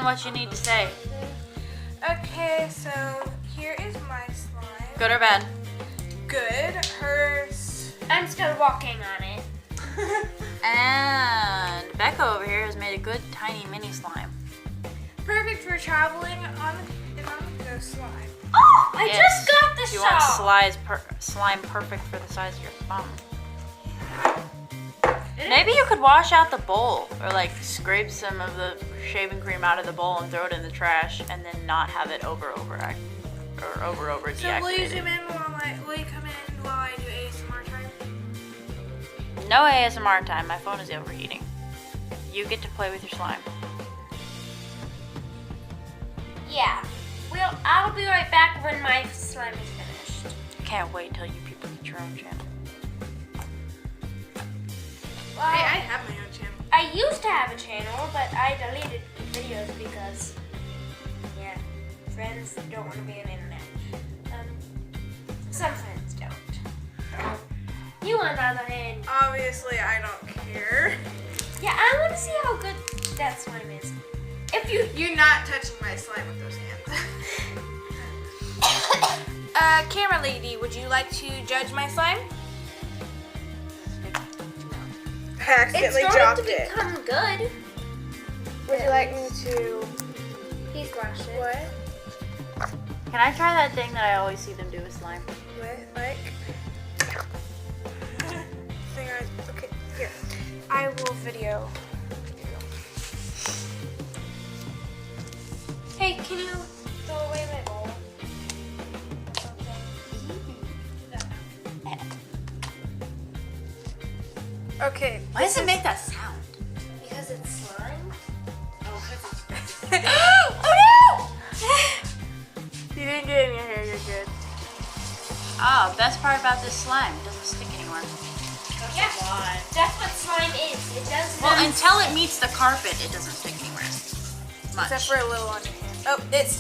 in what you need to say. Okay, so here is my slime. Good or bad? Good. Hers. I'm still walking on it. And Becca over here has made a good tiny mini slime. Perfect for traveling on the go slime. Oh, I Yes. just got the You want saw. slime perfect for the size of your thumb. Maybe you could wash out the bowl or like scrape some of the shaving cream out of the bowl and throw it in the trash and then not have it over deactivated. So will you zoom in will you come in while I do ASMR time? No ASMR time. My phone is overheating. You get to play with your slime. Yeah. Well, I'll be right back when my slime is finished. Can't wait till you people get your own channel. Well, Hey, I have my own channel. I used to have a channel, but I deleted videos because, yeah, friends don't want to be on the internet. Some friends don't. You, on the other hand, Obviously, I don't care. yeah, I want to see how good that slime is. If you, You're not touching my slime with those hands. Camera lady, would you like to judge my slime? I it's accidentally starting dropped to it. become good. Would you like me to? He squashed it. What? Can I try that thing that I always see them do with slime? What? Like? Okay, here. I will video. Hey, can you throw away my bowl? Okay. Why does it make that sound? Because it's slime. Oh no! You didn't get it in your hair. You're good. Oh, best part about this slime, it doesn't stick anywhere. Yeah, that's what slime is. It does Well, not until it meets the carpet, it doesn't stick anywhere. Much. Except for a little on your hand. Oh, it stopped.